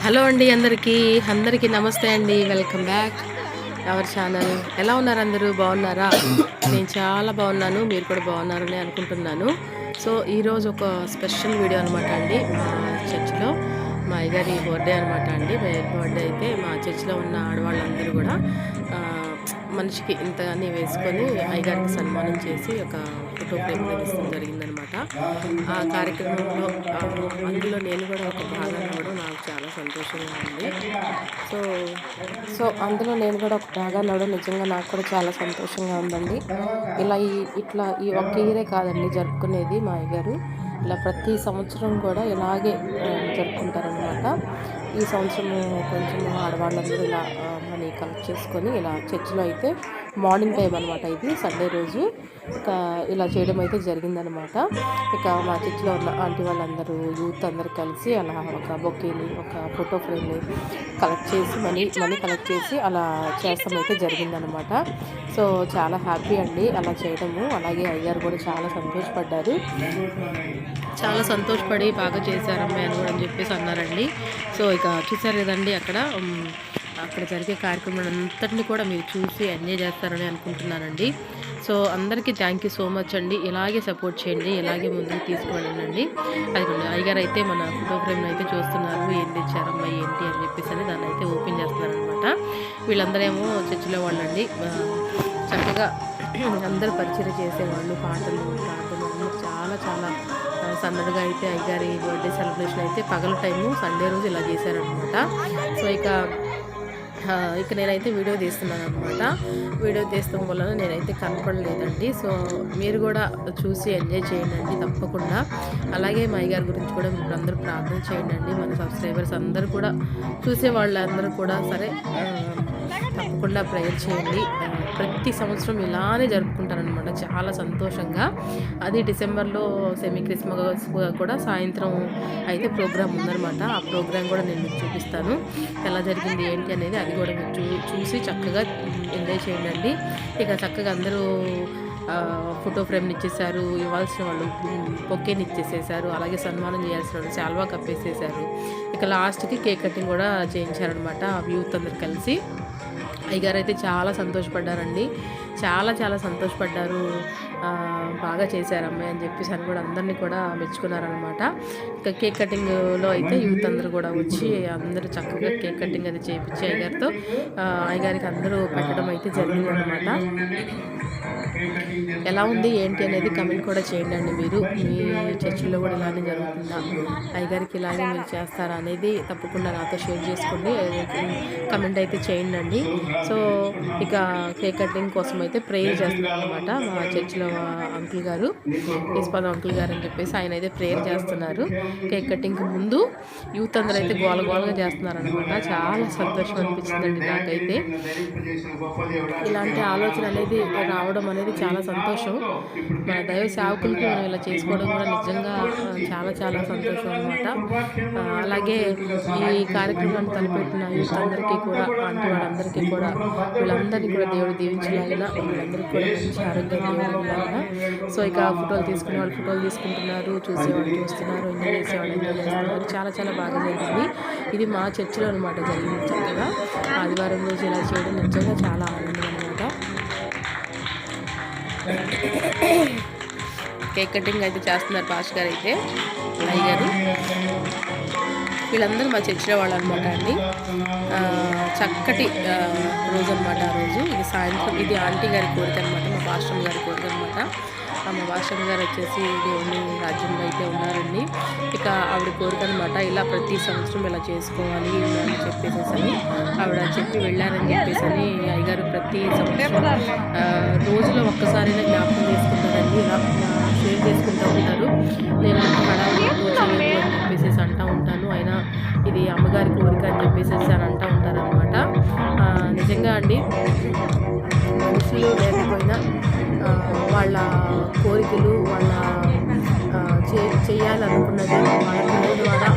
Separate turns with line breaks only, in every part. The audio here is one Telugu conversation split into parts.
హలో అండి, అందరికీ నమస్తే అండి. Welcome back our channel. ఎలా ఉన్నారు అందరూ? బాగున్నారా? నేను చాలా బాగున్నాను, మీరు కూడా బాగున్నారని అనుకుంటున్నాను. సో ఈరోజు ఒక స్పెషల్ వీడియో అనమాట అండి. మా చర్చిలో మా అయ్యగారి బర్త్డే అనమాట అండి. బర్త్డే అయితే మా చర్చిలో ఉన్న ఆడవాళ్ళందరూ కూడా మనిషికి ఇంత అన్నీ వేసుకొని అయ్యగారికి సన్మానం చేసి ఒక ఫోటో ఫ్రేమ్ ఇవ్వడం జరిగిందనమాట. ఆ కార్యక్రమంలో అందులో నేను కూడా ఒక భాగం అవ్వడం నాకు చాలా సంతోషంగా ఉంది. సో అందులో నేను కూడా ఒక భాగాన్ని అవ్వడం నిజంగా నాకు కూడా చాలా సంతోషంగా ఉందండి. ఇట్లా ఈ ఒక్క ఇయరే కాదండి జరుపుకునేది మా అయ్యగారు. ఇలా ప్రతి సంవత్సరం కూడా ఇలాగే జరుపుకుంటారనమాట. ఈ సంవత్సరం కొంచెం ఆడవాళ్ళందరూ ఇలా మనీ కలెక్ట్ చేసుకొని ఇలా చర్చిలో అయితే మార్నింగ్ టైం అనమాట, ఇది సండే రోజు ఇక ఇలా చేయడం అయితే జరిగిందనమాట. ఇక మా చర్చిలో ఉన్న ఆంటీ వాళ్ళందరూ యూత్ అందరూ కలిసి అలా ఒక బొకేని ఒక ఫోటో ఫ్రేమ్ని కలెక్ట్ చేసి మనీ కలెక్ట్ చేసి అలా చేస్తాం అయితే జరిగిందనమాట. సో చాలా హ్యాపీ అండి అలా చేయడము. అలాగే అయ్యారు కూడా చాలా సంతోషపడ్డారు. చాలా సంతోషపడి బాగా చేశారమ్మాయి అని కూడా అని చెప్పేసి అన్నారండి. సో ఇక చూసారు కదండి, అక్కడ జరిగే కార్యక్రమం అంతటిని కూడా మీరు చూసి ఎంజాయ్ చేస్తారని అనుకుంటున్నానండి. సో అందరికీ థ్యాంక్ యూ సో మచ్ అండి. ఇలాగే సపోర్ట్ చేయండి, ఇలాగే ముందుకు తీసుకువెళ్ళండి. అదిగోండి అయ్యగారు అయితే మన ఫోటో ఫ్రేమ్ని అయితే చూస్తున్నారు. ఏం తెచ్చారమ్మాయి ఏంటి అని చెప్పేసి అని దాన్ని అయితే ఓపెన్ చేస్తున్నారనమాట. వీళ్ళందరేమో చర్చిలో వాళ్ళండి. చక్కగా అందరూ పరిచయం చేసేవాళ్ళు, పాటలు ప్రార్థనలు చాలా చాలా సన్నగా అయితే అయ్యగారి బర్త్డే సెలబ్రేషన్ అయితే పగల టైము సండే రోజు ఇలా చేశారనమాట. సో ఇక నేనైతే వీడియో తీస్తున్నాను అనమాట. వీడియో తీస్తాం వలన నేనైతే కనపడలేదండి. సో మీరు కూడా చూసి ఎంజాయ్ చేయండి తప్పకుండా. అలాగే మా అయ్యగారి గురించి కూడా మీరు అందరూ ప్రార్థన చేయండి. మన సబ్స్క్రైబర్స్ అందరూ కూడా చూసే వాళ్ళందరూ కూడా సరే తప్పకుండా ప్రేయర్ చేయండి. ప్రతి సంవత్సరం ఇలానే జరుపుకుంటారనమాట చాలా సంతోషంగా. అది డిసెంబర్లో సెమీ క్రిస్మస్ కూడా సాయంత్రం అయితే ప్రోగ్రామ్ ఉందనమాట. ఆ ప్రోగ్రామ్ కూడా నేను మీకు చూపిస్తాను ఎలా జరిగింది ఏంటి అనేది. అది కూడా మీరు చూసి చక్కగా ఎంజాయ్ చేయండి. ఇక చక్కగా అందరూ ఫోటో ఫ్రేమ్ని ఇచ్చేసారు, ఇవ్వాల్సిన వాళ్ళు బొకేని ఇచ్చేసేసారు, అలాగే సన్మానం చేయాల్సిన వాళ్ళు శాల్వా కప్పేసేసారు. ఇక లాస్ట్కి కేక్ కటింగ్ కూడా చేయించారనమాట యూత్ అందరు కలిసి. అయ్యగారు అయితే చాలా సంతోషపడ్డారండి, చాలా చాలా సంతోషపడ్డారు. బాగా చేశారు అమ్మాయి అని చెప్పేసి అని కూడా అందరినీ కూడా మెచ్చుకున్నారనమాట. ఇక కేక్ కటింగ్లో అయితే యూత్ అందరూ కూడా వచ్చి అందరూ చక్కగా కేక్ కటింగ్ అది చేయించి అయ్యగారితో అయ్యగారికి అందరూ పెట్టడం అయితే జరిగిందనమాట. ఎలా ఉంది ఏంటి అనేది కమెంట్ కూడా చేయండి. మీరు మీ చర్చిలో కూడా ఇలానే జరుగుతుందా, అయ్యగారికి ఇలాగే మీరు చేస్తారా అనేది తప్పకుండా నాతో షేర్ చేసుకోండి, కమెంట్ అయితే చేయండి. సో ఇక కేక్ కటింగ్ కోసం అయితే ప్రేయర్ చేస్తున్నారు అనమాట మా చర్చిలో అంకుల్ గారు, ఈస్పాదం అంకుల్ గారు అని చెప్పేసి ఆయన అయితే ప్రేయర్ చేస్తున్నారు. కేక్ కటింగ్కి ముందు యూత్ అందరూ అయితే గోలగా చేస్తున్నారు అనమాట. చాలా సంతోషం అనిపించిందండి నాకైతే. ఇలాంటి ఆలోచన అనేది రావడం అనేది చాలా సంతోషం. మన దైవ సేవకులకి మనం ఇలా చేసుకోవడం కూడా నిజంగా చాలా చాలా సంతోషం అనమాట. అలాగే ఈ కార్యక్రమాన్ని తలపెట్టిన యూత్ అందరికీ కూడా ఆంటీ వాళ్ళందరికీ కూడా వీళ్ళందరినీ కూడా దేవుడు దీవించలాగిన, వాళ్ళందరికీ కూడా మంచి ఆరోగ్యం దేవుడిలాగిన. సో ఇక ఫోటోలు తీసుకునే వాళ్ళు ఫోటోలు తీసుకుంటున్నారు, చూసేవాళ్ళు చూస్తున్నారు, ఎంజాయ్ చేసేవాళ్ళు ఎంజాయ్ చేస్తున్నారు. చాలా చాలా బాగా జరిగింది. ఇది మా చర్చిలో అనమాట జరిగింది. చక్కగా ఆదివారం రోజు ఇలా చేయడం నిజంగా చాలా ఆనందం అనమాట. కేక్ కటింగ్ అయితే చేస్తున్నారు పాస్టర్ గారు అయితే అయ్యగారు. వీళ్ళందరూ మా చర్చిలో వాళ్ళు అనమాట అండి. చక్కటి రోజు అనమాట ఆ రోజు. ఇది సాయంత్రం, ఇది ఆంటీ గారి కోరిక అనమాట, మా పాస్టర్ గారి కోరిక అనమాట. మా పాస్టర్ గారు వచ్చేసి దేవుని రాజ్యంలో అయితే ఉన్నారండి. ఇక ఆవిడ కోరిక అనమాట, ఇలా ప్రతి సంవత్సరం ఇలా చేసుకోవాలి అని చెప్పేసి ఆవిడ చెప్పి వెళ్ళారని చెప్పేసి అని అయ్యగారు ప్రతి సంవత్సరం రోజులో ఒక్కసారైనా జ్ఞాపకం చేసుకుంటారండి. ఇలా షేర్ చేసుకుంటూ ఉంటారు. నేను హడావుడి చేయలేదు అని చెప్పేసి అంటూ ఉంటాను, అయినా ఇది అమ్మగారి కోరిక అని చెప్పేసి అని అంటూ ఉంటారనమాట. నిజంగా అండి, మనుషులు లేకపోయినా వాళ్ళ కోరికలు వాళ్ళ చేయాలనుకున్నది వాళ్ళ పిల్లల ద్వారా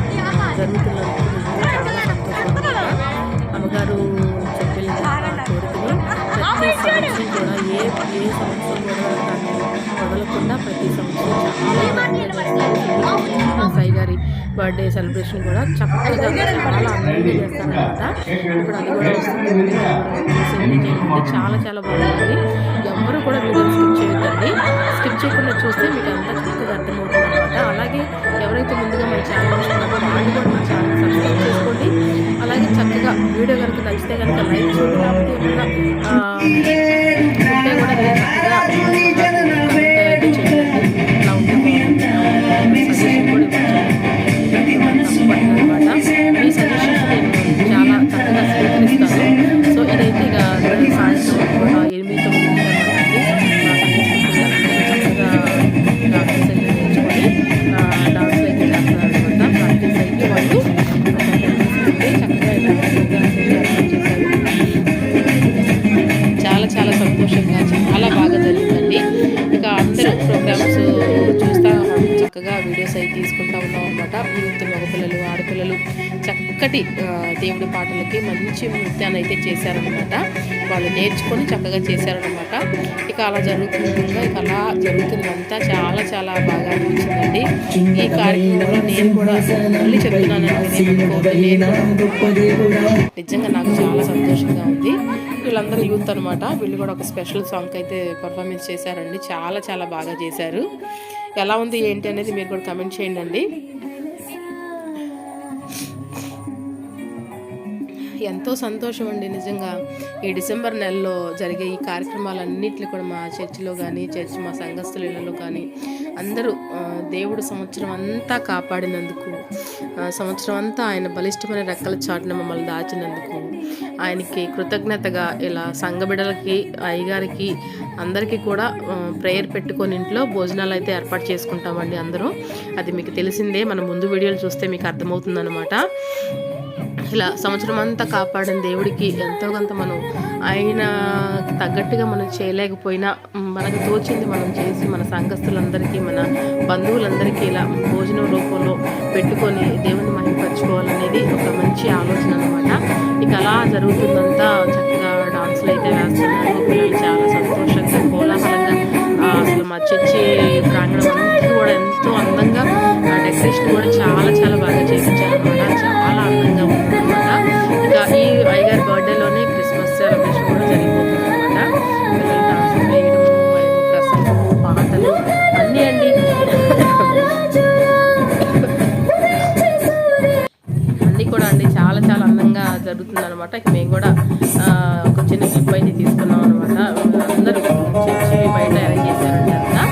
జరుగుతున్నందుకు నిజంగా చాలా సంతోషం. అమ్మగారు చెప్పిన కోరికని ప్రతి సంవత్సరం కూడా ఏ సంవత్సరం కూడా దాన్ని వదలకుండా ప్రతి సంవత్సరం చాలా బాగా సాయి గారి బర్త్డే సెలబ్రేషన్ కూడా చక్కగా చాలా అందంగా చేస్తారనమాట. ఇప్పుడు అది కూడా వస్తుంది, చాలా చాలా బాగుంటుంది. ఎవరు కూడా వీడియో స్కిప్ చేయొద్దండి. స్కిప్ చేయకుండా చూస్తే మీకు అంతా చక్కగా అర్థమవుతుంది అనమాట. అలాగే ఎవరైతే ముందుగా మన ఛానల్ చూస్తున్నారో వాళ్ళు కూడా మన ఛానల్ సబ్స్క్రైబ్ చేసుకోండి. అలాగే చక్కగా వీడియో కనుక నచ్చితే కనుక లైక్ చేయండి. లేకపోతే ఏమన్నా ఉంటే కూడా మీరు చక్కగా ఇలా ఉంటే సజెషన్ కూడా అనమాట. మీ సజెషన్స్ నేను చాలా చక్కగా స్వీకరిస్తాను. సో ఇదైతే ఇక సాయంత్రం 8-9 చాలా సంతోషంగా చాలా బాగా జరిగిందండి. ఇక అందరూ ప్రోగ్రామ్స్ చూస్తూ చక్కగా వీడియోస్ అవి తీసుకుంటూ ఉన్నాం అనమాట. యూత్ మగపిల్లలు ఆడపిల్లలు చక్కటి దేవుడి పాటలకి మంచి నృత్యాన్ని అయితే చేశారనమాట. వాళ్ళు నేర్చుకొని చక్కగా చేశారనమాట. ఇక అలా జరుగుతుందంతా చాలా చాలా బాగా అనిపించిందండి. ఈ కార్యక్రమంలో నేను కూడా మళ్ళీ చెప్తున్నానండి, నిజంగా నాకు చాలా సంతోషంగా ఉంది. వీళ్ళందరూ యూత్ అనమాట. వీళ్ళు కూడా ఒక స్పెషల్ సాంగ్ అయితే పర్ఫార్మెన్స్ చేశారండి. చాలా చాలా బాగా చేశారు. ఎలా ఉంది ఏంటి అనేది మీరు కూడా కమెంట్ చేయండి. ఎంతో సంతోషం అండి నిజంగా. ఈ డిసెంబర్ నెలలో జరిగే ఈ కార్యక్రమాలన్నింటినీ కూడా మా చర్చిలో కానీ మా సంఘస్థుల ఇళ్లలో కానీ అందరూ దేవుడు సంవత్సరం అంతా కాపాడినందుకు, సంవత్సరం అంతా ఆయన బలిష్టమైన రెక్కల చాటున మమ్మల్ని దాచినందుకు ఆయనకి కృతజ్ఞతగా ఇలా సంఘ బిడ్డలకి అయ్యగారికి అందరికీ కూడా ప్రేయర్ పెట్టుకొని ఇంట్లో భోజనాలు అయితే ఏర్పాటు చేసుకుంటామండి అందరూ. అది మీకు తెలిసిందే, మన ముందు వీడియోలు చూస్తే మీకు అర్థమవుతుందన్నమాట. ఇలా సంవత్సరం అంతా కాపాడిన దేవుడికి ఎంతో కొంత మనం ఆయన తగ్గట్టుగా మనం చేయలేకపోయినా మనకు తోచింది మనం చేసి మన సంఘస్థులందరికీ మన బంధువులందరికీ ఇలా భోజనం రూపంలో పెట్టుకొని దేవుని మహిమపరచుకోవాలనేది ఒక మంచి ఆలోచన అనమాట. ఇక అలా జరుగుతుందంతా చక్కగా డాన్సులు అయితే వేస్తున్నారు. పిల్లలు చాలా సంతోషంగా కోలాహలంగా అసలు మా చర్చి ప్రాంగణం అంతా కూడా ఎంతో అందంగా డెకరేషన్ కూడా చాలా చాలా బాగా చేయించారనమాట. చాలా అందంగా ఉందన్నమాట. ఇంకా ఈ అయ్యగారి బర్త్డేలోనే క్రిస్మస్ సెలబ్రేషన్ కూడా జరిగిపోతుంది అనమాట. పిల్లలు డాన్సులు వేయడము, ప్రసంగము, పాటలు అన్నీ అండి. అన్నీ కూడా అండి చాలా చాలా అందంగా జరుగుతుంది అనమాట. ఇక మేము కూడా ఒక చిన్న క్లిప్ అయితే తీసుకున్నాం అనమాట. అందరూ చర్చి బయట అరేంజ్ చేశారండి అంతా.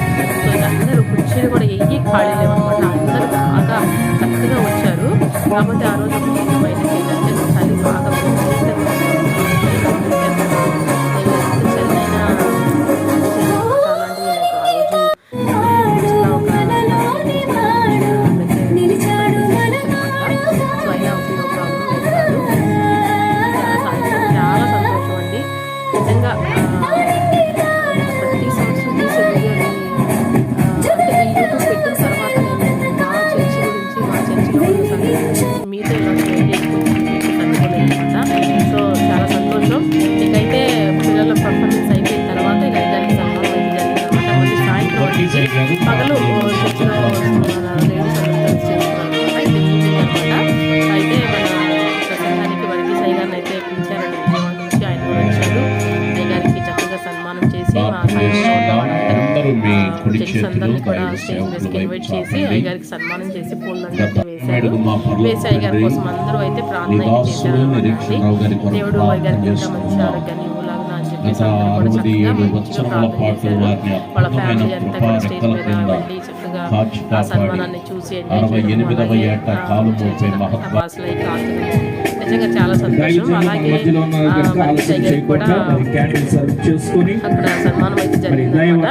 సో అందరూ కుర్చీలు కూడా ఖాళీ లేవన్నమాట. అందరూ బాగా చక్కగా వచ్చారు. కాబట్టి ఆ రోజు బయటకి ఏంటంటే చలి బాగా చాలా సంతోషం అండి నిజంగా. ప్రతి సంవత్సరం తీసే వీడియోని అంటే ఈ యూట్యూబ్ పెట్టిన తర్వాత నేను మా చర్చి గురించి మా చర్చిలో మీతో ఇలా షేర్ చేసుకుంటున్నాను. సో చాలా సంతోషం. ఇకైతే పిల్లల పర్ఫార్మెన్స్ అయిపోయిన తర్వాత ఇక దానికి సన్మానం అయితే జరిగిందనమాట. మళ్ళీ సాయంత్రం వచ్చి పగలు చర్చిలో లేడీస్ అందరూ చేస్తున్నారు అనమాట. అయితే ఈవినింగ్ అనమాట. అయితే మన ప్రసంగానికి వరకు సాయి గారిని అయితే పిలిచారండి. విజయవాడ నుంచి ఆయన కూడా వచ్చారు. అయ్యగారికి చక్కగా సన్మానం చేసి మా జెంట్స్ అందరినీ కూడా స్టేజ్ మీదకి ఇన్వైట్ చేసి అయ్యగారికి సన్మానం చేసి పూలందరూ అయితే వేశారు. వేసి అయ్యగారి కోసం అందరూ అయితే ప్రార్థన అయితే చేశారు. దేవుడు అయ్యగారికి ఇంకా మంచి ఆరోగ్యాన్ని ఇవ్వలాగా అని చెప్పేసి అందరూ కూడా చక్కగా మంచిగా ప్రార్థన చేశారు. వాళ్ళ ఫ్యామిలీ అంతా కూడా స్టేజ్ మీద వెళ్ళి చక్కగా ఆ సన్మానాన్ని చూసి భాషలు నిజంగా చాలా సంతోషం. అలాగే కూడా అక్కడ సన్మానం అయితే జరిగిందనమాట.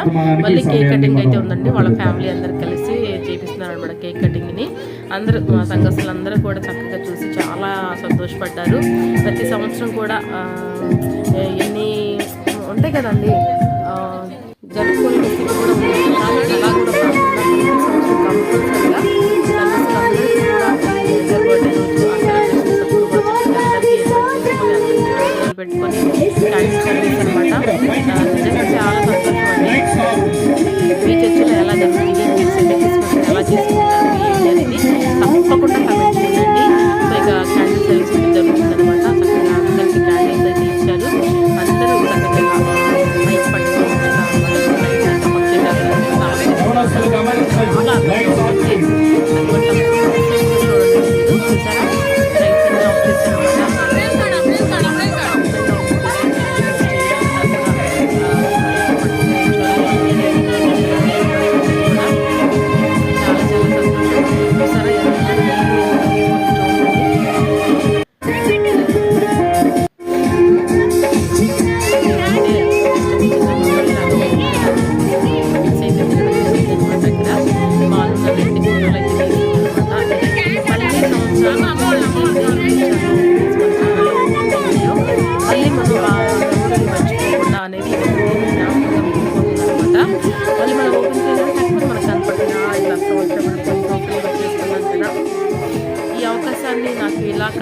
మళ్ళీ కేక్ కటింగ్ అయితే ఉందండి. వాళ్ళ ఫ్యామిలీ అందరు కలిసి చేపిస్తున్నారు అనమాట కేక్ కటింగ్ని. అందరూ మా సంఘస్థులు అందరూ కూడా చక్కగా చూసి చాలా సంతోషపడ్డారు. ప్రతి సంవత్సరం కూడా ఎన్ని ఉంటాయి కదండి జరుపుకునే స్థితి కూడా ఉంది. అలా కూడా ప్రతి సంవత్సరం కంపల్సరిగా సంఘస్థులందరికీ కూడా బర్త్డే రోజు ఆ సెలబ్రేషన్స్ అప్పుడు కూడా చక్కగా అందరికీ పెట్టుకొని థ్యాంక్స్ అనమాట.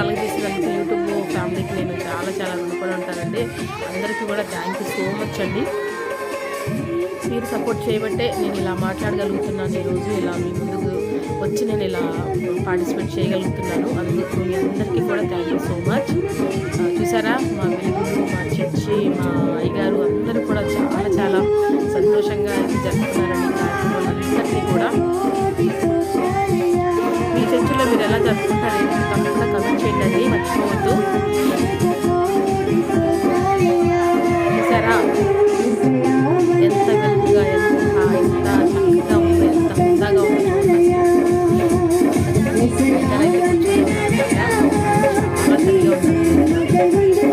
కలగజేసినందుకు యూట్యూబ్ ఫ్యామిలీకి నేను చాలా చాలా రుణపడి ఉంటానండి. అందరికీ కూడా థ్యాంక్ యూ సో మచ్ అండి. మీరు సపోర్ట్ చేయబట్టే నేను ఇలా మాట్లాడగలుగుతున్నాను, ఈరోజు ఇలా మీ ముందుకు వచ్చి నేను ఇలా పార్టిసిపేట్ చేయగలుగుతున్నాను. అందుకు మీ అందరికీ కూడా థ్యాంక్ యూ సో మచ్. చూసారా మా వెలుగులు, మా చర్చి, మా అయ్యగారు అందరూ కూడా చాలా చాలా సంతోషంగా జరుపుతున్నారండి కార్యక్రమాలందరినీ కూడా. మీ చర్చిలో మీరు ఎలా జరుపుకుంటారు తప్పకుండా కమెంట్ చేయండి, మర్చిపోవద్దు. చూసారా ఎంత వెలుగుగా, ఎంత చక్కగా ఉందో, ఎంత హుందాగా ఉందో చాలా చలిగా ఉంటుంది.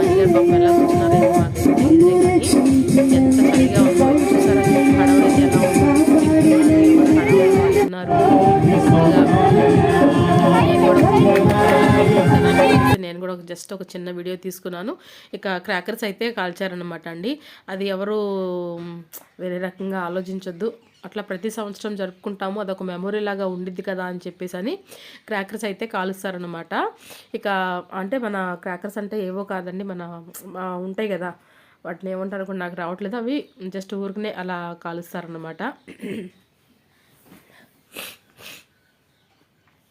అయ్యగారు పాపం ఎలా కూర్చున్నారో మాకు తెలియదు కానీ ఎంత చలిగా ఉందో. చూసారా హడావుడి ఎలా ఉన్నారు. నేను కూడా జస్ట్ ఒక చిన్న వీడియో తీసుకున్నాను. ఇక క్రాకర్స్ అయితే కాల్చారనమాట అండి. అది ఎవరు వేరే రకంగా ఆలోచించొద్దు. అట్లా ప్రతి సంవత్సరం జరుపుకుంటాము, అదొక మెమొరీ లాగా ఉండిద్ది కదా అని చెప్పేసి అని క్రాకర్స్ అయితే కాలుస్తారనమాట. ఇక అంటే మన క్రాకర్స్ అంటే ఏవో కాదండి, మన ఉంటాయి కదా, వాటిని ఏమంటారు కూడా నాకు రావట్లేదు. అవి జస్ట్ ఊరికనే అలా కాలుస్తారనమాట.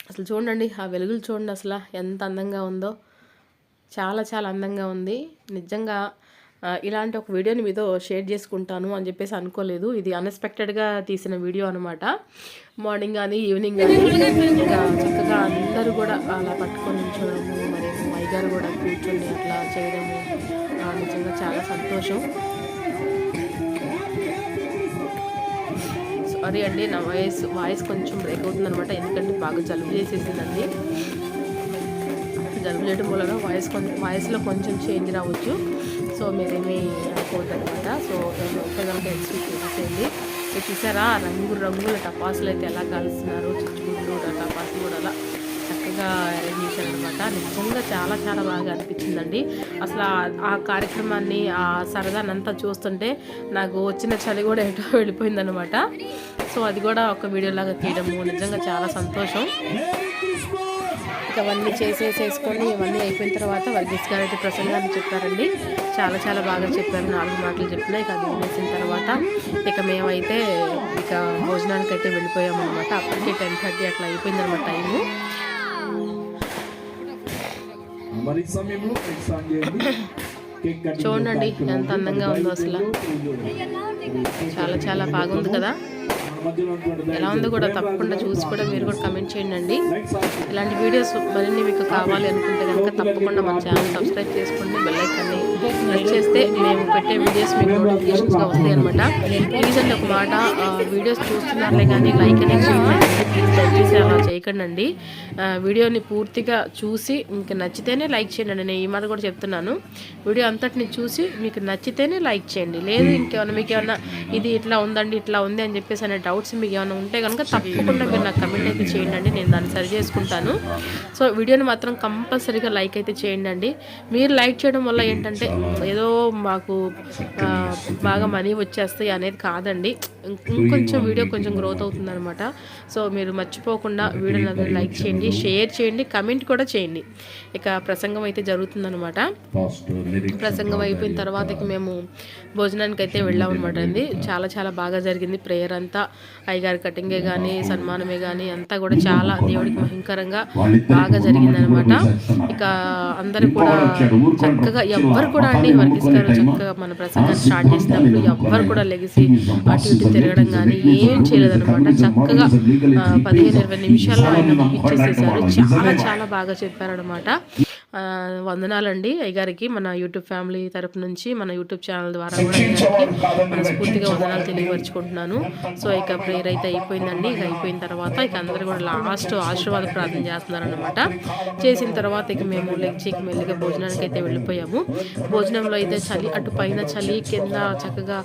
అసలు చూడండి ఆ వెలుగులు చూడండి, అసలు ఎంత అందంగా ఉందో. చాలా చాలా అందంగా ఉంది నిజంగా. ఇలాంటి ఒక వీడియోని మీతో షేర్ చేసుకుంటాను అని చెప్పేసి అనుకోలేదు. ఇది అన్ఎక్స్పెక్టెడ్గా తీసిన వీడియో అనమాట. మార్నింగ్ కానీ ఈవినింగ్ కానీ ఇంకా చక్కగా అందరూ కూడా అలా పట్టుకొని ఉంచడము, మరి అయ్యగారు కూడా కూర్చొని అట్లా చేయడము నిజంగా చాలా సంతోషం. సారీ అండి, నా వాయిస్ కొంచెం బ్రేక్ అవుతుంది అనమాట, ఎందుకంటే బాగా జలుబు చేసేసిందండి. జలుబు చేయడం వలన వాయిస్లో కొంచెం చేంజ్ రావచ్చు. సో మీరేమీ అనుకోవద్దు అనమాట. సో ఒకదానికి ఎక్స్పెక్ట్ చేసేసేయండి. సో చూసారా రంగుల టపాసులు అయితే ఎలా కాలుస్తున్నారు, చిచ్చుగుడ్లు టపాసులు కూడా అలా చక్కగా అరేంజ్ చేశారనమాట. నిజంగా చాలా చాలా బాగా అనిపించిందండి. అసలు ఆ కార్యక్రమాన్ని, ఆ సరదానంతా చూస్తుంటే నాకు వచ్చిన చలి కూడా ఎటో వెళ్ళిపోయిందనమాట. సో అది కూడా ఒక వీడియోలాగా తీయడము నిజంగా చాలా సంతోషం. ఇక అవన్నీ చేసేసుకొని ఇవన్నీ అయిపోయిన తర్వాత వర్గీస్ గారు అయితే ప్రసంగాన్ని చెప్పారండి. చాలా చాలా బాగా చెప్పారు, 4 మాటలు చెప్పినా. ఇక అది వినేసిన తర్వాత ఇక మేమైతే ఇక భోజనానికి అయితే వెళ్ళిపోయామన్నమాట. అప్పటికే 10:30 అట్లా అయిపోయిందన్నమాట టైము. చూడండి ఎంత అందంగా ఉందో అసలు, చాలా చాలా బాగుంది కదా. ఎలా ఉందో కూడా తప్పకుండా చూసి కూడా మీరు కూడా కమెంట్ చేయండి. ఇలాంటి వీడియోస్ మరిన్ని మీకు కావాలి అనుకుంటే కనుక తప్పకుండా మన ఛానల్ సబ్స్క్రైబ్ చేసుకోండి, బెల్ ఐకాన్ని క్లిక్ చేస్తే మేము పెట్టే వీడియోస్ మీకు నోటిఫికేషన్స్గా వస్తాయి అనమాట. ప్లీజ్ అండి ఒక మాట, వీడియోస్ చూస్తున్నారులే కానీ లైక్ అనేది చేయండి, ప్లీజ్ దయచేసి అలా చేయకండి. వీడియోని పూర్తిగా చూసి మీకు నచ్చితేనే లైక్ చేయండి. నేను ఈ మాట కూడా చెప్తున్నాను, వీడియో అంతటిని చూసి మీకు నచ్చితేనే లైక్ చేయండి. లేదు ఇంకేమన్నా మీకు ఏమన్నా ఇది ఇట్లా ఉందండి ఇట్లా ఉంది అని చెప్పేసి అనే డౌట్స్ మీకు ఏమైనా ఉంటే కనుక తప్పకుండా మీరు నాకు కమెంట్ అయితే చేయండి, నేను దాన్ని సరి చేసుకుంటాను. సో వీడియోని మాత్రం కంపల్సరీగా లైక్ అయితే చేయండి. మీరు లైక్ చేయడం వల్ల ఏంటంటే ఏదో మాకు బాగా మనీ వచ్చేస్తాయి అనేది కాదండి, ఇంకొంచెం వీడియో కొంచెం గ్రోత్ అవుతుంది అనమాట. సో మీరు మర్చిపోకుండా వీడియోని లైక్ చేయండి, షేర్ చేయండి, కమెంట్ కూడా చేయండి. ఇక ప్రసంగం అయితే జరుగుతుందనమాట. ప్రసంగం అయిపోయిన తర్వాత మేము భోజనానికి అయితే వెళ్ళామన్నమాట అండి. చాలా చాలా బాగా జరిగింది. ప్రేయర్ అంతా అయ్యగారి కటింగే కానీ సన్మానమే కానీ అంతా కూడా చాలా దేవుడికి మహింకరంగా బాగా జరిగిందనమాట. ఇక అందరూ కూడా చక్కగా ఎవ్వరు కూడా అండి వర్గీస్ గారు చక్కగా మన ప్రసంగాన్ని స్టార్ట్ చేసినప్పుడు ఎవ్వరు కూడా లెగిసి అటు ఇటు తిరగడం కానీ ఏం చేయలేదనమాట. చక్కగా 15-20 నిమిషాల్లో ఆయన ముగించేసేసారు. చాలా చాలా బాగా చెప్పారనమాట. వందనాలండి అయ్యగారికి, మన యూట్యూబ్ ఫ్యామిలీ తరపు నుంచి, మన యూట్యూబ్ ఛానల్ ద్వారా కూడా అయ్యగారికి మనస్ఫూర్తిగా వందనాలు తెలియపరుచుకుంటున్నాను. సో ఇక ప్రేయర్ అయితే అయిపోయిందండి. ఇక అయిపోయిన తర్వాత ఇక అందరూ కూడా లాస్ట్ ఆశీర్వాద ప్రార్థన చేస్తున్నారనమాట. చేసిన తర్వాత ఇక మేము లెగ్జీకి మెల్లిగా భోజనానికి అయితే వెళ్ళిపోయాము. భోజనంలో అయితే చలి, అటు పైన చలి, కింద చక్కగా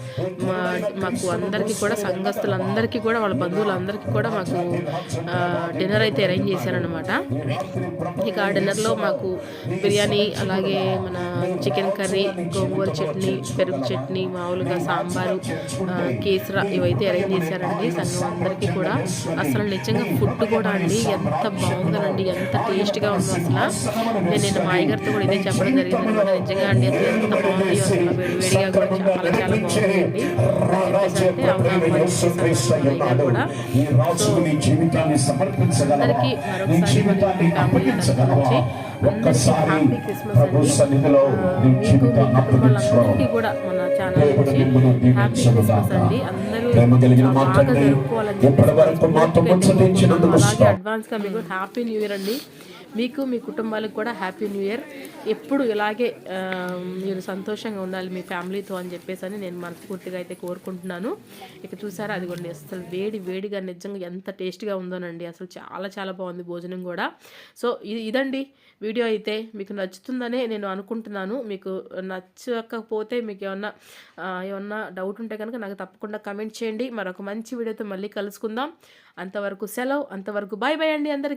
మాకు అందరికీ కూడా సంఘస్థులందరికీ కూడా వాళ్ళ బంధువులందరికీ కూడా మాకు డిన్నర్ అయితే అరేంజ్ చేశారనమాట. ఇక ఆ డిన్నర్లో మాకు బిర్యానీ, అలాగే మన చికెన్ కర్రీ, గోంగూర చట్నీ, పెరుగు చట్నీ, మామూలుగా సాంబారు, కేసర ఇవైతే అరేంజ్ చేశారండి సంఘం అందరికీ కూడా. అసలు నిజంగా ఫుడ్ కూడా అండి ఎంత బాగుందనండి, ఎంత టేస్ట్గా ఉందో అసలు. నేను నిన్న మా అయ్యగారితో కూడా ఇదే చెప్పడం జరిగింది అనమాట. నిజంగా అండి అసలు ఎంత బాగుంది, అసలు వేడివేడిగా కూడా చాలా చాలా బాగుందండి చెప్పేసి అంటే అవునా అయ్యగారు కూడా. సో అందరికీ మరొకసారి మన ఫ్యామిలీ తరఫు నుంచి అందరికీ హ్యాపీ క్రిస్మస్ అండి. మీకు మీ కుటుంబాలందరికీ కూడా మన ఛానల్ నుంచి హ్యాపీ క్రిస్మస్ అండి. అందరూ బాగా జరుపుకోవాలని చెప్పేసి అలాగే అడ్వాన్స్గా మీకు హ్యాపీ న్యూ ఇయర్ అండి. మీకు మీ కుటుంబాలకు కూడా హ్యాపీ న్యూ ఇయర్. ఎప్పుడు ఇలాగే మీరు సంతోషంగా ఉండాలి మీ ఫ్యామిలీతో అని చెప్పేసి అని నేను మనస్ఫూర్తిగా అయితే కోరుకుంటున్నాను. ఇక చూసారా అదిగోండి అసలు వేడిగా నిజంగా ఎంత టేస్ట్గా ఉందోనండి. అసలు చాలా చాలా బాగుంది భోజనం కూడా. సో ఇదండి వీడియో అయితే మీకు నచ్చుతుందనే నేను అనుకుంటున్నాను. మీకు నచ్చకపోతే మీకు ఏమన్నా డౌట్ ఉంటే కనుక నాకు తప్పకుండా కమెంట్ చేయండి. మరొక మంచి వీడియోతో మళ్ళీ కలుసుకుందాం. అంతవరకు సెలవు, అంతవరకు బాయ్ బాయ్ అండి అందరికీ.